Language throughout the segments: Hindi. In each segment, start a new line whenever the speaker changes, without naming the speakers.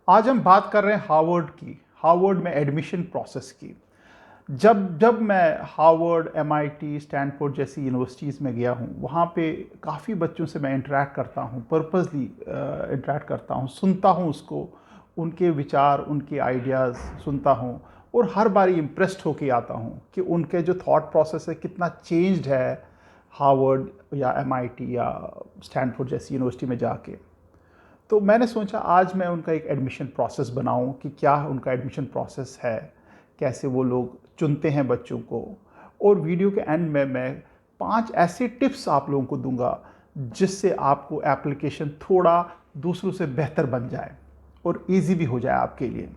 आज हम बात कर रहे हैं हार्वर्ड में एडमिशन प्रोसेस की। जब जब मैं हार्वर्ड, एमआईटी, स्टैनफोर्ड जैसी यूनिवर्सिटीज़ में गया हूँ, वहाँ पे काफ़ी बच्चों से मैं इंटरेक्ट करता हूँ, पर्पसली इंटरेक्ट करता हूँ, सुनता हूँ उसको, उनके विचार, उनके आइडियाज़ सुनता हूँ और हर बारी इम्प्रेस्ड होके आता हूँ कि उनके जो थॉट प्रोसेस है कितना चेंज्ड है हार्वर्ड या एमआईटी या स्टैनफोर्ड जैसी यूनिवर्सिटी में जाके। तो मैंने सोचा आज मैं उनका एक एडमिशन प्रोसेस बनाऊं कि क्या उनका एडमिशन प्रोसेस है, कैसे वो लोग चुनते हैं बच्चों को। और वीडियो के एंड में मैं 5 ऐसे टिप्स आप लोगों को दूंगा जिससे आपको एप्लीकेशन थोड़ा दूसरों से बेहतर बन जाए और इजी भी हो जाए आपके लिए।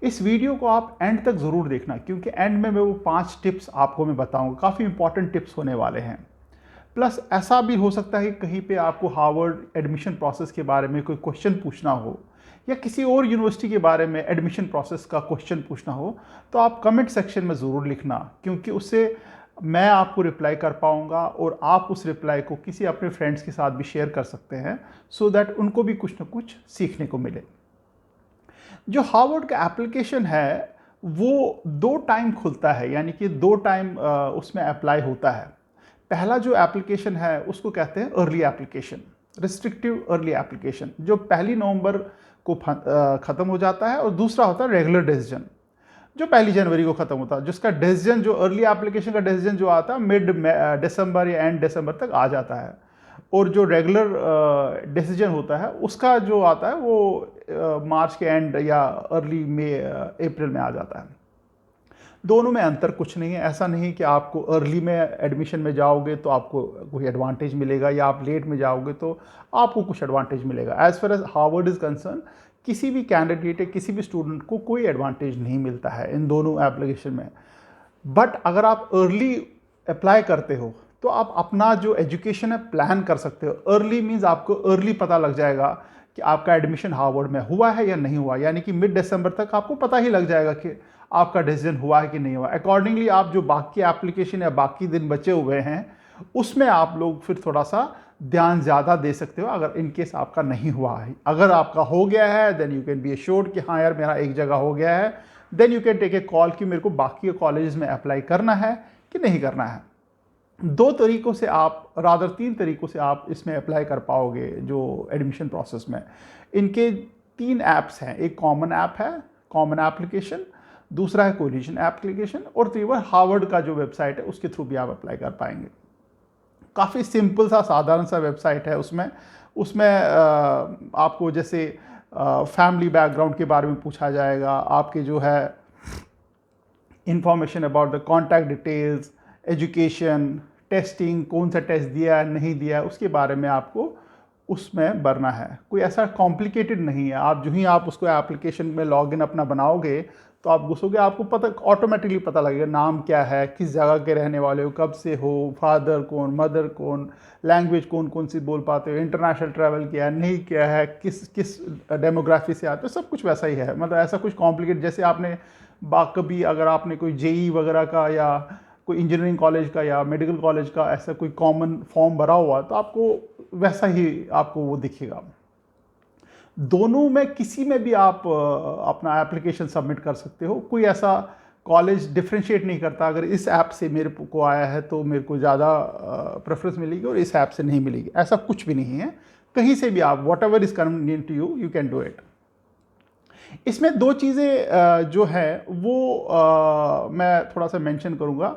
इस वीडियो को आप एंड तक ज़रूर देखना, क्योंकि एंड में मैं वो 5 टिप्स आपको मैं बताऊंगा, काफ़ी इंपॉर्टेंट टिप्स होने वाले हैं। प्लस ऐसा भी हो सकता है कि कहीं पे आपको हार्वर्ड एडमिशन प्रोसेस के बारे में कोई क्वेश्चन पूछना हो या किसी और यूनिवर्सिटी के बारे में एडमिशन प्रोसेस का क्वेश्चन पूछना हो, तो आप कमेंट सेक्शन में ज़रूर लिखना, क्योंकि उससे मैं आपको रिप्लाई कर पाऊंगा और आप उस रिप्लाई को किसी अपने फ्रेंड्स के साथ भी शेयर कर सकते हैं, सो दैट उनको भी कुछ ना कुछ सीखने को मिले। जो हार्वर्ड का एप्लीकेशन है वो 2 टाइम खुलता है, यानी कि 2 टाइम उसमें अप्लाई होता है। पहला जो एप्लीकेशन है उसको कहते हैं early application, restrictive early application, जो 1 नवंबर को ख़त्म हो जाता है। और दूसरा होता है रेगुलर डिसीजन, जो 1 जनवरी को ख़त्म होता है, जिसका डिसीजन, जो अर्ली एप्लीकेशन का डिसीजन जो आता है मिड दिसंबर या एंड दिसंबर तक आ जाता है। और जो रेगुलर डिसीजन होता है उसका जो आता है वो मार्च के एंड या अर्ली मई अप्रैल में आ जाता है। दोनों में अंतर कुछ नहीं है। ऐसा नहीं कि आपको अर्ली में एडमिशन में जाओगे तो आपको कोई एडवांटेज मिलेगा या आप लेट में जाओगे तो आपको कुछ एडवांटेज मिलेगा। As far as Harvard is concerned, किसी भी कैंडिडेट या किसी भी स्टूडेंट को कोई एडवांटेज नहीं मिलता है इन दोनों एप्लीकेशन में। बट अगर आप अर्ली अप्लाई करते हो तो आप अपना जो एजुकेशन है प्लान कर सकते हो। अर्ली मीन्स आपको अर्ली पता लग जाएगा कि आपका एडमिशन हार्वर्ड में हुआ है या नहीं हुआ, यानी कि मिड दिसंबर तक आपको पता ही लग जाएगा कि आपका डिसीजन हुआ है कि नहीं हुआ। अकॉर्डिंगली आप जो बाकी एप्लीकेशन या बाकी दिन बचे हुए हैं उसमें आप लोग फिर थोड़ा सा ध्यान ज़्यादा दे सकते हो, अगर इनकेस आपका नहीं हुआ है। अगर आपका हो गया है then you can be assured कि हाँ यार मेरा एक जगह हो गया है, then you can take a call कि मेरे को बाकी कॉलेज में अप्लाई करना है कि नहीं करना है। 2 तरीकों से आप, रादर 3 तरीकों से आप इसमें अप्लाई कर पाओगे जो एडमिशन प्रोसेस में। इनके 3 ऐप्स हैं, एक कॉमन ऐप है, कॉमन एप्लीकेशन, दूसरा है कोलिशन एप्लीकेशन, और तीसरा हार्वर्ड का जो वेबसाइट है उसके थ्रू भी आप अप्लाई कर पाएंगे। काफ़ी सिंपल सा साधारण सा वेबसाइट है। उसमें उसमें आपको जैसे फैमिली बैकग्राउंड के बारे में पूछा जाएगा, आपके जो है information about the contact details, education, testing, कौन सा टेस्ट दिया है नहीं दिया है, उसके बारे में आपको उसमें भरना है। कोई ऐसा कॉम्प्लिकेटेड नहीं है। आप जो ही आप उसको एप्लीकेशन में लॉगिन अपना बनाओगे तो आप घुसोगे, आपको पता ऑटोमेटिकली पता लगेगा नाम क्या है, किस जगह के रहने वाले हो, कब से हो, फादर कौन, मदर कौन, लैंग्वेज कौन कौन सी बोल पाते हो, इंटरनेशनल ट्रैवल किया है नहीं किया है, किस किस डेमोग्राफी से आते हो, सब कुछ वैसा ही है। मतलब ऐसा कुछ कॉम्प्लिकेट, जैसे आपने कभी अगर आपने कोई जेई वगैरह का या कोई इंजीनियरिंग कॉलेज का या मेडिकल कॉलेज का ऐसा कोई कॉमन फॉर्म भरा हुआ तो आपको वैसा ही आपको वो दिखेगा। दोनों में किसी में भी आप अपना एप्लीकेशन सबमिट कर सकते हो। कोई ऐसा कॉलेज डिफ्रेंशिएट नहीं करता, अगर इस ऐप से मेरे को आया है तो मेरे को ज़्यादा प्रेफरेंस मिलेगी और इस ऐप से नहीं मिलेगी, ऐसा कुछ भी नहीं है। कहीं से भी आप, whatever is convenient to you, you can do it. इसमें 2 चीज़ें जो है वो मैं थोड़ा सा मेंशन करूँगा।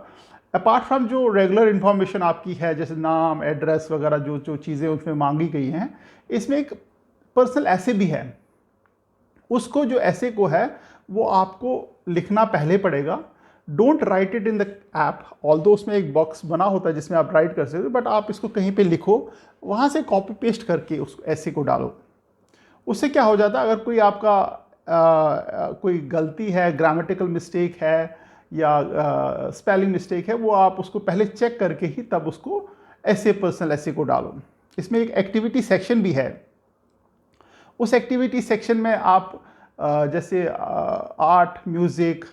अपार्ट फ्रॉम जो रेगुलर इन्फॉर्मेशन आपकी है, जैसे नाम, एड्रेस वगैरह, जो जो चीज़ें उसमें मांगी गई हैं, इसमें एक पर्सनल ऐसे भी है। उसको जो ऐसे को है वो आपको लिखना पहले पड़ेगा। Don't write it in the app, although उसमें एक बॉक्स बना होता है जिसमें आप राइट कर सकते हो, बट आप इसको कहीं पे लिखो, वहाँ से कॉपी पेस्ट करके उस ऐसे को डालो। उससे क्या हो जाता है, अगर कोई आपका कोई गलती है, ग्रामेटिकल मिस्टेक है या स्पेलिंग मिस्टेक है, वो आप उसको पहले चेक करके ही तब उसको ऐसे पर्सनल ऐसे को डालो। इसमें एक एक्टिविटी सेक्शन भी है। उस एक्टिविटी सेक्शन में आप जैसे आर्ट, म्यूज़िक,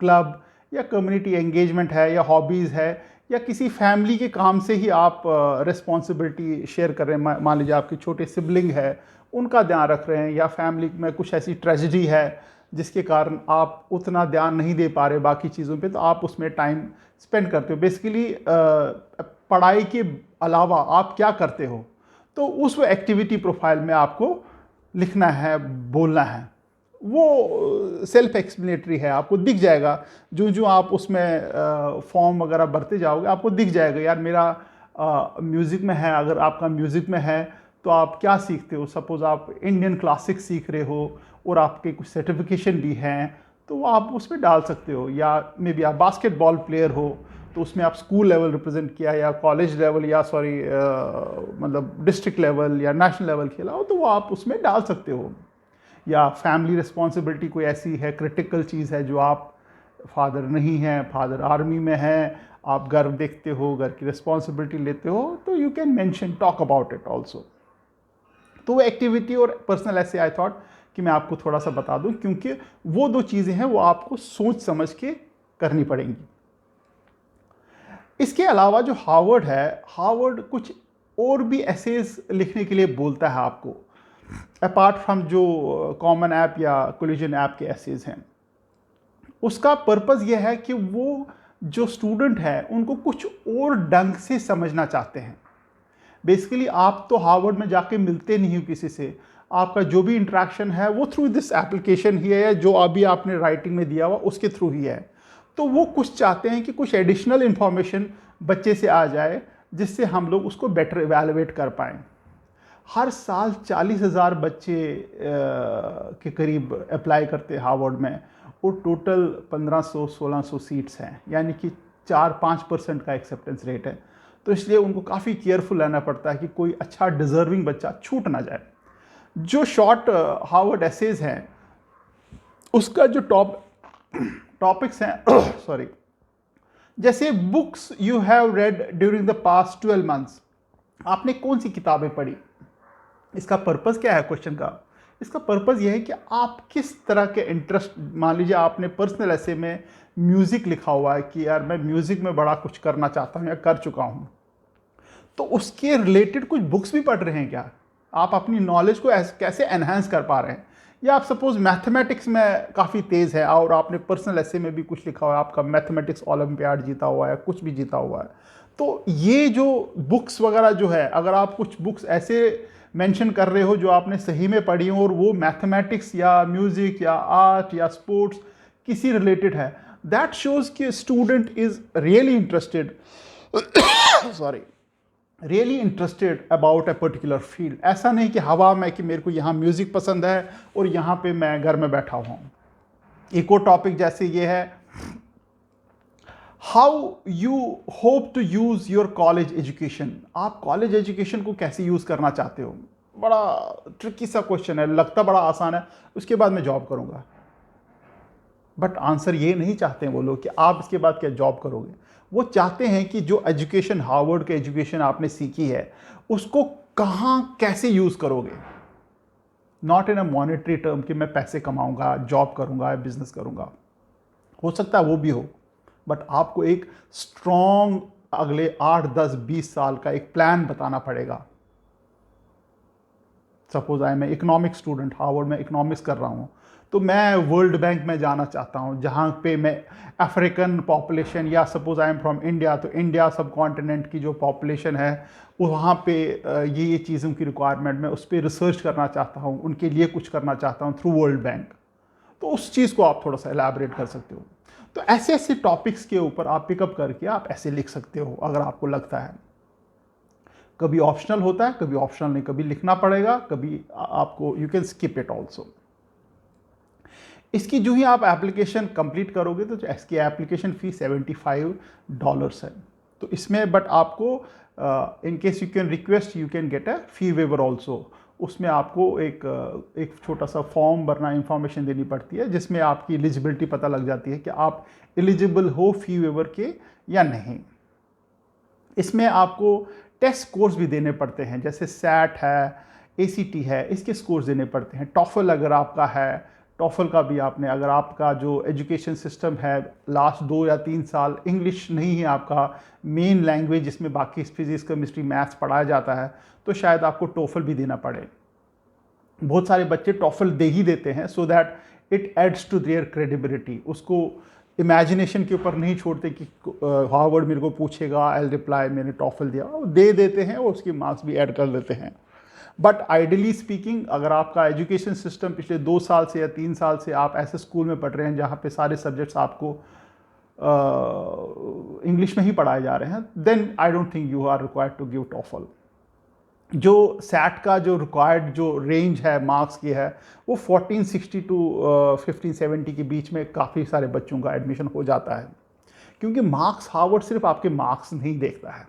क्लब या कम्युनिटी एंगेजमेंट है या हॉबीज़ है, या किसी फैमिली के काम से ही आप रिस्पॉन्सिबिलिटी शेयर कर रहे हैं। मान लीजिए आपके छोटे सिबलिंग है, उनका ध्यान रख रहे हैं, या फैमिली में कुछ ऐसी ट्रेजेडी है जिसके कारण आप उतना ध्यान नहीं दे पा रहे बाकी चीज़ों पे, तो आप उसमें टाइम स्पेंड करते हो। बेसिकली पढ़ाई के अलावा आप क्या करते हो, तो उस एक्टिविटी प्रोफाइल में आपको लिखना है, बोलना है। वो सेल्फ एक्सप्लेनेटरी है, आपको दिख जाएगा जो जो आप उसमें फॉर्म वगैरह भरते जाओगे, आपको दिख जाएगा यार मेरा म्यूज़िक में है। अगर आपका म्यूज़िक में है तो आप क्या सीखते हो। सपोज़ आप इंडियन क्लासिक सीख रहे हो और आपके कुछ सर्टिफिकेशन भी हैं, तो वो आप उसमें डाल सकते हो। या मे बी आप बास्केटबॉल प्लेयर हो तो उसमें आप स्कूल लेवल रिप्रेजेंट किया, या कॉलेज लेवल, या मतलब डिस्ट्रिक्ट लेवल या नेशनल लेवल खेला हो, तो वो आप उसमें डाल सकते हो। या फैमिली रिस्पॉन्सिबिलिटी कोई ऐसी है, क्रिटिकल चीज़ है, जो आप फादर नहीं हैं, फादर आर्मी में हैं, आप घर देखते हो, घर की रिस्पॉन्सिबिलिटी लेते हो, तो you can mention, talk about it also. तो वो एक्टिविटी और पर्सनल ऐसे आई थॉट कि मैं आपको थोड़ा सा बता दूं, क्योंकि वो दो चीज़ें हैं वो आपको सोच समझ के करनी पड़ेंगी। इसके अलावा जो हार्वर्ड है, हार्वर्ड कुछ और भी एसेज लिखने के लिए बोलता है आपको, अपार्ट फ्रॉम जो कॉमन ऐप या कोलिजन ऐप के एसेज हैं। उसका पर्पज़ यह है कि वो जो स्टूडेंट है उनको कुछ और ढंग से समझना चाहते हैं। बेसिकली आप तो हार्वर्ड में जाके मिलते नहीं हो किसी से, आपका जो भी इंटरेक्शन है वो थ्रू दिस एप्लीकेशन ही है, या जो अभी आपने राइटिंग में दिया हुआ उसके थ्रू ही है। तो वो कुछ चाहते हैं कि कुछ एडिशनल इंफॉर्मेशन बच्चे से आ जाए, जिससे हम लोग उसको बेटर इवैल्यूएट कर पाएँ। हर साल 40,000 बच्चे के करीब अप्लाई करते हैं हार्वर्ड में, और टोटल 1500-1600 सीट्स हैं, यानी कि 4-5% का एक्सेप्टेंस रेट है। तो इसलिए उनको काफ़ी केयरफुल रहना पड़ता है कि कोई अच्छा डिज़र्विंग बच्चा छूट ना जाए। जो शॉर्ट हार्वर्ड एसेज हैं, उसका जो टॉपिक्स हैं सॉरी, जैसे books you have read during the past 12 months, आपने कौन सी किताबें पढ़ी। इसका पर्पज़ क्या है क्वेश्चन का। इसका पर्पज़ यह है कि आप किस तरह के इंटरेस्ट, मान लीजिए आपने पर्सनल ऐसे में म्यूज़िक लिखा हुआ है कि यार मैं म्यूज़िक में बड़ा कुछ करना चाहता हूँ या कर चुका हूँ, तो उसके रिलेटेड कुछ बुक्स भी पढ़ रहे हैं क्या, आप अपनी नॉलेज को कैसे एनहांस कर पा रहे हैं। या आप सपोज़ मैथमेटिक्स में काफ़ी तेज़ है और आपने पर्सनल ऐसे में भी कुछ लिखा हुआ है, आपका मैथमेटिक्स ओलंपियाड जीता हुआ है, कुछ भी जीता हुआ है, तो ये जो बुक्स वगैरह जो है, अगर आप कुछ बुक्स ऐसे मेंशन कर रहे हो जो आपने सही में पढ़ी हो और वो मैथमेटिक्स या म्यूज़िक या आर्ट या स्पोर्ट्स किसी रिलेटेड है, दैट शोज़ कि student is really interested sorry really interested about a particular field. ऐसा नहीं कि हवा में कि मेरे को यहाँ म्यूज़िक पसंद है और यहाँ पे मैं घर में बैठा हुआ हूँ। एक और टॉपिक जैसे ये है, how you hope to use your college education, आप कॉलेज एजुकेशन को कैसे यूज़ करना चाहते हो। बड़ा ट्रिकी सा क्वेश्चन है, लगता बड़ा आसान है, उसके बाद मैं जॉब करूँगा, बट आंसर ये नहीं चाहते हैं वो लोग कि आप इसके बाद क्या जॉब करोगे। वो चाहते हैं कि जो एजुकेशन, हार्वर्ड के एजुकेशन आपने सीखी है, उसको कहाँ कैसे यूज़ करोगे, not in a monetary term कि मैं पैसे कमाऊंगा, जॉब करूंगा, बिजनेस करूंगा। हो सकता है वो भी हो, बट आपको एक स्ट्रॉन्ग अगले 8, 10, 20 साल का एक प्लान बताना पड़ेगा। सपोज आई मैं इकोनॉमिक स्टूडेंट, हार्वर्ड में इकोनॉमिक्स कर रहा हूँ, तो मैं वर्ल्ड बैंक में जाना चाहता हूँ जहाँ पे मैं अफ्रीकन पॉपुलेशन, या suppose I am from India, तो इंडिया सब कॉन्टिनेंट की जो पॉपुलेशन है वहाँ पे ये चीज़ों की रिक्वायरमेंट, मैं उस पर रिसर्च करना चाहता हूँ, उनके लिए कुछ करना चाहता हूँ थ्रू वर्ल्ड बैंक। तो उस चीज़ को आप थोड़ा सा एलैबोरेट कर सकते हो। तो ऐसे ऐसे टॉपिक्स के ऊपर आप पिकअप करके आप ऐसे लिख सकते हो अगर आपको लगता है। कभी ऑप्शनल होता है, कभी ऑप्शनल नहीं, कभी लिखना पड़ेगा, कभी आपको you can skip it also. इसकी जो ही आप एप्लीकेशन कंप्लीट करोगे तो इसकी एप्लीकेशन फ़ी $75 है। तो इसमें बट आपको in case you can request, you can get a fee waiver also. उसमें आपको एक छोटा सा फॉर्म भरना, इंफॉर्मेशन देनी पड़ती है, जिसमें आपकी एलिजिबिलिटी पता लग जाती है कि आप एलिजिबल हो फ़ी वेवर के या नहीं। इसमें आपको टेस्ट स्कोर्स भी देने पड़ते हैं, जैसे सैट है, ACT है, इसके स्कोर्स देने पड़ते हैं। टॉफल अगर आपका है, टॉफल का भी आपने, अगर आपका जो एजुकेशन सिस्टम है लास्ट 2 या 3 साल इंग्लिश नहीं है आपका मेन लैंग्वेज जिसमें बाकी फिजिक्स केमिस्ट्री मैथ्स पढ़ाया जाता है, तो शायद आपको टॉफल भी देना पड़े। बहुत सारे बच्चे टॉफल दे ही देते हैं so that it adds to their credibility, उसको इमेजिनेशन के ऊपर नहीं छोड़ते कि हार्वर्ड मेरे को पूछेगा, आई रिप्लाई मैंने टॉफल दिया, वो दे देते हैं और उसकी मार्क्स भी ऐड कर देते हैं। बट आइडियली स्पीकिंग, अगर आपका एजुकेशन सिस्टम पिछले 2 साल से या 3 साल से आप ऐसे स्कूल में पढ़ रहे हैं जहाँ पे सारे सब्जेक्ट्स आपको इंग्लिश में ही पढ़ाए जा रहे हैं, then I don't think you are required to give TOEFL. जो सैट का जो रिक्वायर्ड जो रेंज है मार्क्स की है वो 1460 टू 1570 के बीच में काफ़ी सारे बच्चों का एडमिशन हो जाता है, क्योंकि मार्क्स, हार्वर्ड सिर्फ आपके मार्क्स नहीं देखता है।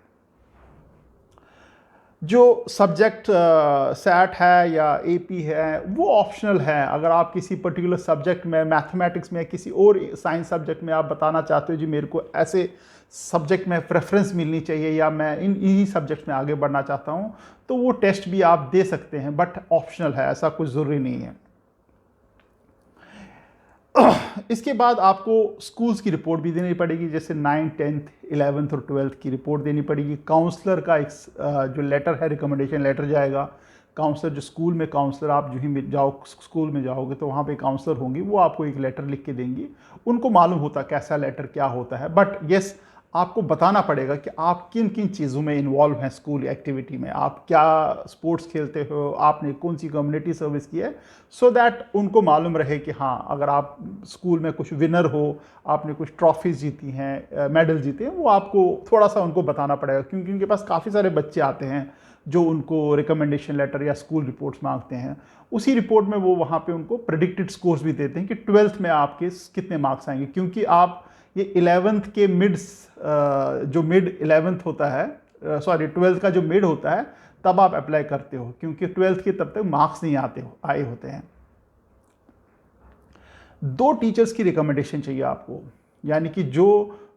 जो सब्जेक्ट सैट है या एपी है वो ऑप्शनल है। अगर आप किसी पर्टिकुलर सब्जेक्ट में, मैथमेटिक्स में, किसी और साइंस सब्जेक्ट में आप बताना चाहते हो जी मेरे को ऐसे सब्जेक्ट में प्रेफरेंस मिलनी चाहिए या मैं इन्हीं सब्जेक्ट में आगे बढ़ना चाहता हूँ, तो वो टेस्ट भी आप दे सकते हैं, बट ऑप्शनल है, ऐसा कुछ ज़रूरी नहीं है। इसके बाद आपको स्कूल्स की रिपोर्ट भी देनी पड़ेगी, जैसे 9th 10th 11th और 12th की रिपोर्ट देनी पड़ेगी। काउंसलर का एक जो लेटर है, रिकमेंडेशन लेटर जाएगा। काउंसलर जो स्कूल में काउंसलर, आप जो ही जाओ स्कूल में जाओगे तो वहाँ पे काउंसलर होंगी, वो आपको एक लेटर लिख के देंगी। उनको मालूम होता कैसा लेटर क्या होता है, बट येस आपको बताना पड़ेगा कि आप किन किन चीज़ों में इन्वॉल्व हैं स्कूल एक्टिविटी में, आप क्या स्पोर्ट्स खेलते हो, आपने कौन सी कम्युनिटी सर्विस की है, सो दैट उनको मालूम रहे कि हाँ अगर आप स्कूल में कुछ विनर हो, आपने कुछ ट्रॉफीज जीती हैं, मेडल जीते हैं, वो आपको थोड़ा सा उनको बताना पड़ेगा, क्योंकि उनके पास काफ़ी सारे बच्चे आते हैं जो उनको रिकमेंडेशन लेटर या स्कूल रिपोर्ट्स मांगते हैं। उसी रिपोर्ट में वो वहाँ पे उनको प्रेडिक्टेड स्कोर्स भी देते हैं कि 12th में आपके कितने मार्क्स आएंगे, क्योंकि आप ये 11th के जो मिड 11th होता है, 12th का जो मिड होता है तब आप अप्लाई करते हो, क्योंकि 12th के तब तक मार्क्स नहीं आए होते हैं। 2 टीचर्स की रिकमेंडेशन चाहिए आपको, यानी कि जो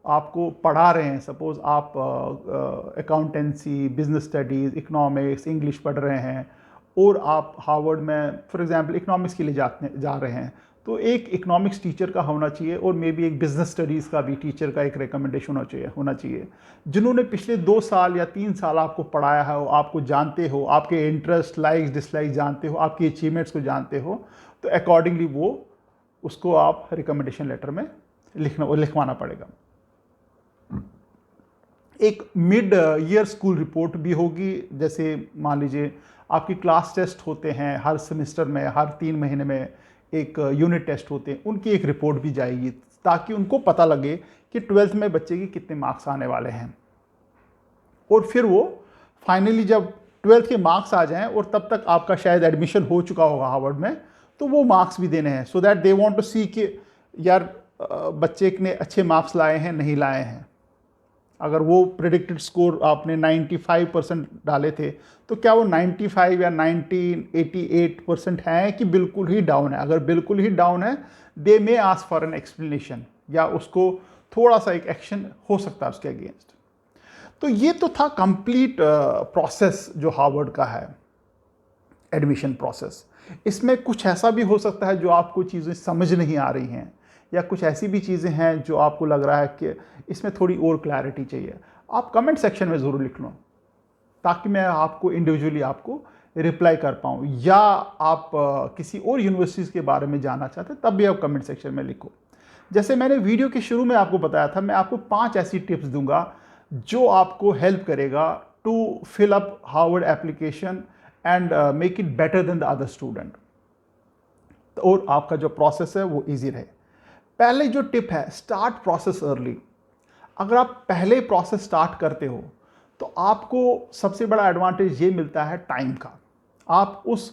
आपको पढ़ा रहे हैं, सपोज आप accountancy, business studies, economics, English पढ़ रहे हैं और आप हार्वर्ड में फॉर एग्जांपल इकोनॉमिक्स के लिए जा रहे हैं, तो एक इकोनॉमिक्स टीचर का होना चाहिए और मे बी एक बिजनेस स्टडीज़ का भी टीचर का एक रिकमेंडेशन होना चाहिए जिन्होंने पिछले 2 साल या 3 साल आपको पढ़ाया है, आपको जानते हो, आपके इंटरेस्ट, लाइक्स, डिसलाइक्स जानते हो, आपकी अचीवमेंट्स को जानते हो, तो अकॉर्डिंगली वो उसको आप रिकमेंडेशन लेटर में लिखवाना पड़ेगा। एक मिड ईयर स्कूल रिपोर्ट भी होगी, जैसे मान लीजिए आपकी क्लास टेस्ट होते हैं हर सेमेस्टर में, हर 3 महीने में एक यूनिट टेस्ट होते हैं, उनकी एक रिपोर्ट भी जाएगी ताकि उनको पता लगे कि 12th में बच्चे की कितने मार्क्स आने वाले हैं। और फिर वो फाइनली जब 12th के मार्क्स आ जाएं और तब तक आपका शायद एडमिशन हो चुका होगा हार्वर्ड में, तो वो मार्क्स भी देने हैं, so that they want to see कि यार बच्चे ने अच्छे मार्क्स लाए हैं नहीं लाए हैं। अगर वो प्रेडिक्टेड स्कोर आपने 95% डाले थे, तो क्या वो 95 या 88% है कि बिल्कुल ही डाउन है। अगर बिल्कुल ही डाउन है, they may ask for an explanation, या उसको थोड़ा सा एक एक्शन हो सकता है उसके अगेंस्ट। तो ये तो था कंप्लीट प्रोसेस जो हार्वर्ड का है, एडमिशन प्रोसेस। इसमें कुछ ऐसा भी हो सकता है जो आपको चीज़ें समझ नहीं आ रही हैं, या कुछ ऐसी भी चीज़ें हैं जो आपको लग रहा है कि इसमें थोड़ी और क्लैरिटी चाहिए। आप कमेंट सेक्शन में ज़रूर लिख लो ताकि मैं आपको इंडिविजुअली आपको रिप्लाई कर पाऊँ, या आप किसी और यूनिवर्सिटीज़ के बारे में जानना चाहते हैं तब भी आप कमेंट सेक्शन में लिखो। जैसे मैंने वीडियो के शुरू में आपको बताया था, मैं आपको 5 ऐसी टिप्स दूंगा जो आपको हेल्प करेगा to fill up Harvard application and make it better than the other student, और आपका जो प्रोसेस है वो ईजी रहे। पहले जो टिप है, स्टार्ट प्रोसेस अर्ली। अगर आप पहले प्रोसेस स्टार्ट करते हो तो आपको सबसे बड़ा एडवांटेज ये मिलता है टाइम का। आप उस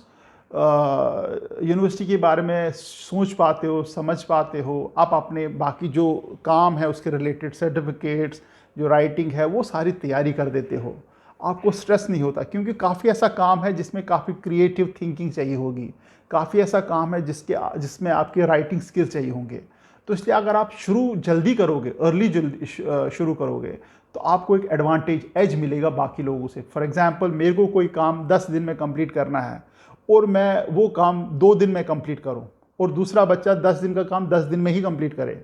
यूनिवर्सिटी के बारे में सोच पाते हो, समझ पाते हो, आप अपने बाकी जो काम है उसके रिलेटेड सर्टिफिकेट्स, जो राइटिंग है, वो सारी तैयारी कर देते हो। आपको स्ट्रेस नहीं होता, क्योंकि काफ़ी ऐसा काम है जिसमें काफ़ी क्रिएटिव थिंकिंग चाहिए होगी, काफ़ी ऐसा काम है जिसमें आपके राइटिंग स्किल चाहिए होंगे। तो इसलिए अगर आप शुरू जल्दी करोगे, जल्दी शुरू करोगे, तो आपको एक एडवांटेज, एज मिलेगा बाकी लोगों से। फॉर एग्जांपल, मेरे को कोई काम 10 दिन में कंप्लीट करना है और मैं वो काम 2 दिन में कंप्लीट करूं और दूसरा बच्चा 10 दिन का काम 10 दिन में ही कंप्लीट करे,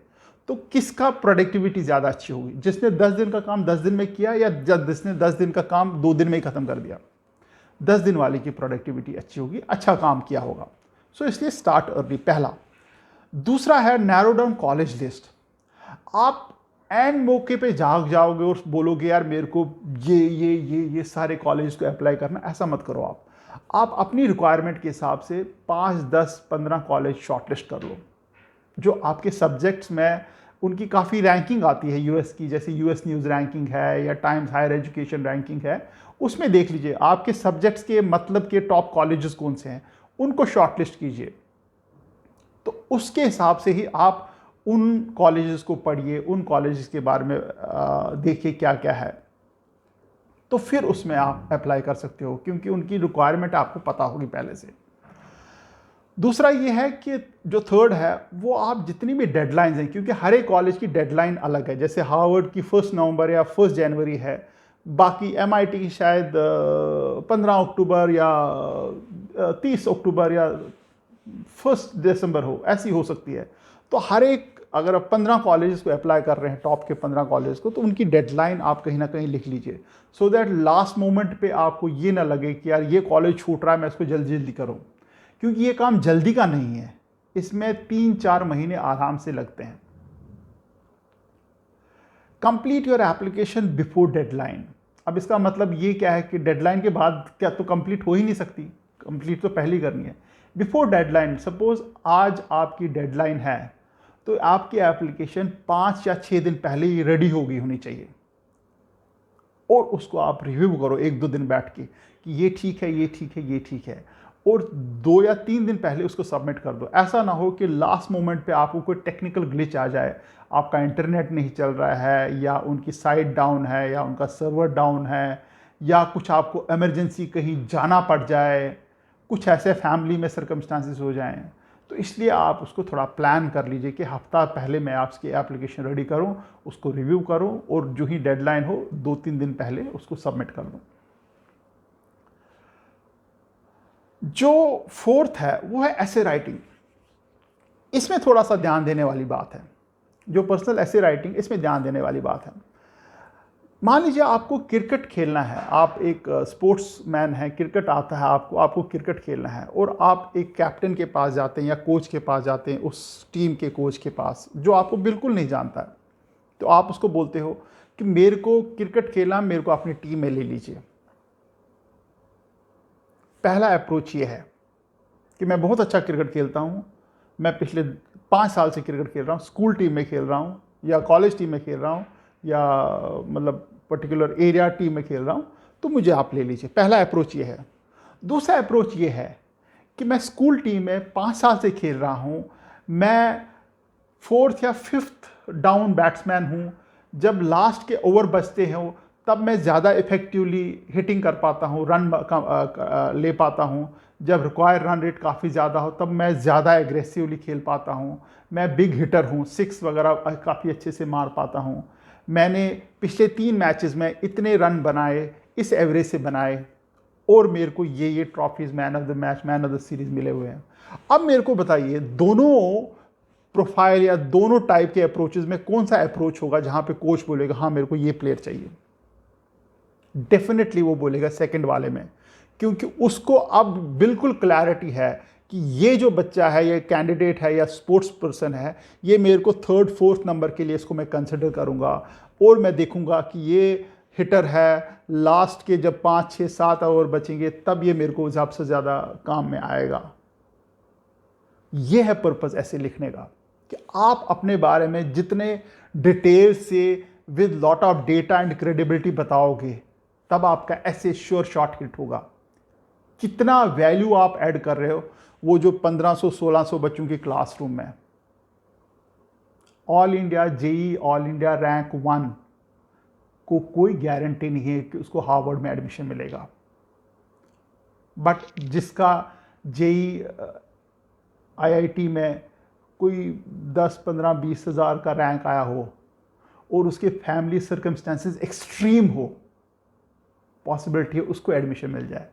तो किसका प्रोडक्टिविटी ज़्यादा अच्छी होगी? जिसने 10 दिन का काम 10 दिन में किया या जिसने 10 दिन का काम 2 दिन में ही ख़त्म कर दिया? 10 दिन वाले की प्रोडक्टिविटी अच्छी होगी, अच्छा काम किया होगा। सो इसलिए स्टार्ट अर्ली, पहला। दूसरा है नैरो डाउन कॉलेज लिस्ट। आप एंड मौके पे जाग जाओगे और बोलोगे यार मेरे को ये सारे कॉलेज को अप्लाई करना, ऐसा मत करो। आप अपनी रिक्वायरमेंट के हिसाब से 5, 10, 15 कॉलेज शॉर्टलिस्ट कर लो जो आपके सब्जेक्ट्स में उनकी काफ़ी रैंकिंग आती है यूएस की, जैसे यूएस न्यूज़ रैंकिंग है या टाइम्स हायर एजुकेशन रैंकिंग है। उसमें देख लीजिए आपके सब्जेक्ट्स के मतलब के टॉप कॉलेजेस कौन से हैं, उनको शॉर्टलिस्ट कीजिए। तो उसके हिसाब से ही आप उन कॉलेजेस को पढ़िए, उन कॉलेजेस के बारे में देखिए क्या क्या है, तो फिर उसमें आप अप्लाई कर सकते हो क्योंकि उनकी रिक्वायरमेंट आपको पता होगी पहले से। दूसरा ये है कि जो थर्ड है वो आप जितनी भी डेडलाइंस हैं, क्योंकि हर एक कॉलेज की डेडलाइन अलग है। जैसे हार्वर्ड की 1 नवंबर या 1 जनवरी है, बाकी एमआईटी की शायद 15 अक्टूबर या 30 अक्टूबर या 1 दिसंबर हो, ऐसी हो सकती है। तो हर एक, अगर आप 15 कॉलेजेस को अप्लाई कर रहे हैं, टॉप के 15 कॉलेज को, तो उनकी डेडलाइन आप कहीं ना कहीं लिख लीजिए, सो दैट लास्ट मोमेंट पे आपको ये ना लगे कि यार ये कॉलेज छूट रहा है, मैं इसको जल्दी जल्दी करूँ, क्योंकि ये काम जल्दी का नहीं है, इसमें 3-4 महीने आराम से लगते हैं। Complete your application before deadline. अब इसका मतलब ये क्या है कि डेडलाइन के बाद क्या तो कंप्लीट हो ही नहीं सकती, कंप्लीट तो पहले ही करनी है। बिफोर डेडलाइन, सपोज आज आपकी डेडलाइन है तो आपकी एप्लीकेशन 5 या 6 दिन पहले ही रेडी होगी होनी चाहिए, और उसको आप रिव्यू करो 1-2 दिन बैठ के कि ये ठीक है, ये ठीक है, ये ठीक है, और 2 या 3 दिन पहले उसको सबमिट कर दो। ऐसा ना हो कि लास्ट मोमेंट पे आपको कोई टेक्निकल ग्लिच आ जाए, आपका इंटरनेट नहीं चल रहा है या उनकी साइट डाउन है या उनका सर्वर डाउन है या कुछ आपको इमरजेंसी कहीं जाना पड़ जाए, कुछ ऐसे फैमिली में सर्कमस्टांसिस हो जाएं, तो इसलिए आप उसको थोड़ा प्लान कर लीजिए कि हफ्ता पहले मैं आपकी एप्लीकेशन रेडी करूं, उसको रिव्यू करूं और जो ही डेडलाइन हो 2-3 दिन पहले उसको सबमिट कर दूं। जो फोर्थ है वो है ऐसे राइटिंग। इसमें थोड़ा सा ध्यान देने वाली बात है, जो पर्सनल ऐसे राइटिंग, इसमें ध्यान देने वाली बात है। मान लीजिए आपको क्रिकेट खेलना है, आप एक स्पोर्ट्समैन हैं, क्रिकेट आता है आपको क्रिकेट खेलना है, और आप एक कैप्टन के पास जाते हैं या कोच के पास जाते हैं, उस टीम के कोच के पास जो आपको बिल्कुल नहीं जानता है, तो आप उसको बोलते हो कि मेरे को क्रिकेट खेलना, मेरे को अपनी टीम में ले लीजिए। पहला अप्रोच ये है कि मैं बहुत अच्छा क्रिकेट खेलता हूँ, मैं पिछले 5 साल से क्रिकेट खेल रहा हूँ, स्कूल टीम में खेल रहा हूँ या कॉलेज टीम में खेल रहा हूँ या मतलब पर्टिकुलर एरिया टीम में खेल रहा हूँ, तो मुझे आप ले लीजिए। पहला अप्रोच ये है। दूसरा अप्रोच ये है कि मैं स्कूल टीम में 5 साल से खेल रहा हूँ, मैं 4th या 5th डाउन बैट्समैन हूँ, जब लास्ट के ओवर बचते हैं तब मैं ज़्यादा इफेक्टिवली हिटिंग कर पाता हूँ, रन ले पाता हूँ, जब रिक्वायर्ड रन रेट काफ़ी ज़्यादा हो तब मैं ज़्यादा एग्रेसिवली खेल पाता हूँ, मैं बिग हिटर हूँ, 6 वगैरह काफ़ी अच्छे से मार पाता हूँ, मैंने पिछले 3 मैचेस में इतने रन बनाए, इस एवरेज से बनाए, और मेरे को ये trophies, man of the match, man of the series मिले हुए हैं। अब मेरे को बताइए दोनों प्रोफाइल या दोनों टाइप के अप्रोचेस में कौन सा अप्रोच होगा जहाँ पे कोच बोलेगा हाँ मेरे को ये प्लेयर चाहिए? डेफिनेटली वो बोलेगा सेकंड वाले में, क्योंकि उसको अब बिल्कुल क्लैरिटी है कि ये जो बच्चा है, ये कैंडिडेट है या स्पोर्ट्स पर्सन है, ये मेरे को 3rd 4th नंबर के लिए इसको मैं कंसिडर करूँगा, और मैं देखूँगा कि ये हिटर है, लास्ट के जब 5, 6, 7 ओवर बचेंगे तब ये मेरे को सबसे ज़्यादा काम में आएगा। ये है पर्पज़ ऐसे लिखने का कि आप अपने बारे में जितने डिटेल से with lot of data and credibility बताओगे, तब आपका ऐसे श्योर शॉट हिट होगा। कितना वैल्यू आप ऐड कर रहे हो वो जो 1500-1600 बच्चों की क्लासरूम में। All India JEE, all India rank 1 को कोई गारंटी नहीं है कि उसको हार्वर्ड में एडमिशन मिलेगा, बट जिसका जेई आईआईटी में कोई 10, 15, 20 हज़ार का रैंक आया हो और उसके फैमिली सर्कमस्टेंसेस एक्सट्रीम हो, पॉसिबिलिटी है उसको एडमिशन मिल जाए,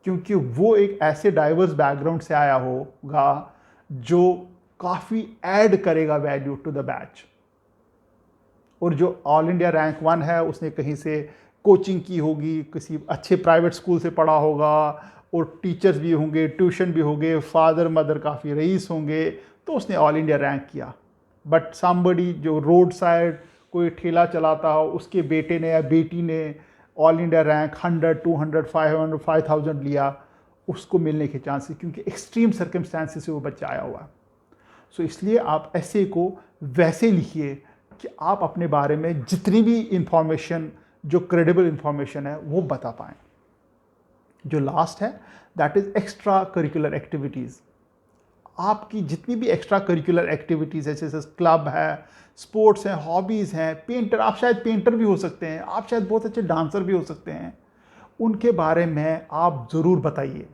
क्योंकि वो एक ऐसे डाइवर्स बैकग्राउंड से आया होगा जो काफ़ी ऐड करेगा वैल्यू टू द बैच। और जो ऑल इंडिया रैंक 1 है उसने कहीं से कोचिंग की होगी, किसी अच्छे प्राइवेट स्कूल से पढ़ा होगा, और टीचर्स भी होंगे, ट्यूशन भी होंगे, फादर मदर काफ़ी रईस होंगे, तो उसने ऑल इंडिया रैंक किया। बट समबडी जो रोड साइड कोई ठेला चलाता हो, उसके बेटे ने या बेटी ने ऑल इंडिया रैंक 100, 200, 500, 5000 लिया, उसको मिलने के चांसेस, क्योंकि एक्सट्रीम सर्कमस्टांसिस से वो बच्चा आया हुआ। सो इसलिए आप ऐसे को वैसे लिखिए कि आप अपने बारे में जितनी भी इंफॉर्मेशन जो क्रेडिबल इंफॉर्मेशन है वो बता पाएँ। जो लास्ट है that is extra curricular activities. आपकी जितनी भी एक्स्ट्रा करिकुलर एक्टिविटीज़ है, जैसे क्लब है, स्पोर्ट्स हैं, हॉबीज़ हैं, पेंटर, आप शायद पेंटर भी हो सकते हैं, आप शायद बहुत अच्छे डांसर भी हो सकते हैं, उनके बारे में आप ज़रूर बताइए,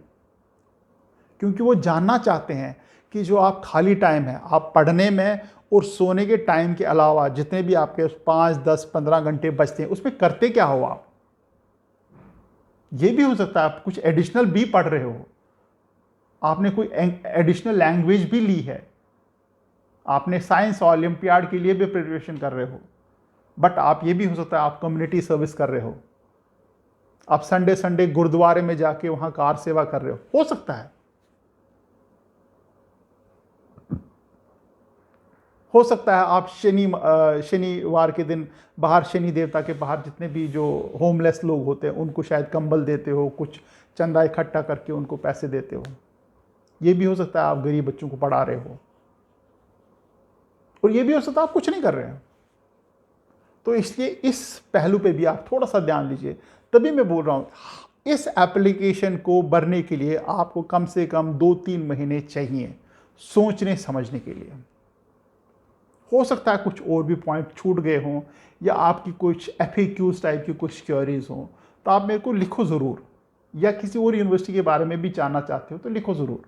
क्योंकि वो जानना चाहते हैं कि जो आप खाली टाइम है, आप पढ़ने में और सोने के टाइम के अलावा जितने भी आपके 5, 10, 15 घंटे बचते हैं, उसमें करते क्या हो आप। ये भी हो सकता है आप कुछ एडिशनल भी पढ़ रहे हो, आपने कोई एडिशनल लैंग्वेज भी ली है, आपने साइंस ओलंपियाड के लिए भी प्रिपरेशन कर रहे हो, बट आप ये भी हो सकता है आप कम्युनिटी सर्विस कर रहे हो, आप संडे संडे गुरुद्वारे में जाके वहाँ कार सेवा कर रहे हो सकता है। हो सकता है आप शनिवार के दिन बाहर शनि देवता के बाहर जितने भी जो होमलेस लोग होते हैं उनको शायद कंबल देते हो, कुछ चंदा इकट्ठा करके उनको पैसे देते हो। ये भी हो सकता है आप गरीब बच्चों को पढ़ा रहे हो, और ये भी हो सकता है आप कुछ नहीं कर रहे हो। तो इसलिए इस पहलू पे भी आप थोड़ा सा ध्यान दीजिए। तभी मैं बोल रहा हूँ इस एप्लीकेशन को भरने के लिए आपको कम से कम 2-3 महीने चाहिए सोचने समझने के लिए। हो सकता है कुछ और भी पॉइंट छूट गए हों, या आपकी कुछ FAQs टाइप की कुछ क्वेरीज हों, तो आप मेरे को लिखो ज़रूर, या किसी और यूनिवर्सिटी के बारे में भी जानना चाहते हो तो लिखो ज़रूर।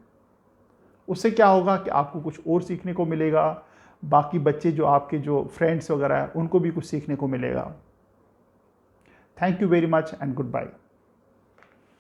उससे क्या होगा कि आपको कुछ और सीखने को मिलेगा, बाकी बच्चे जो आपके जो फ्रेंड्स वगैरह हैं उनको भी कुछ सीखने को मिलेगा। Thank you very much and good bye.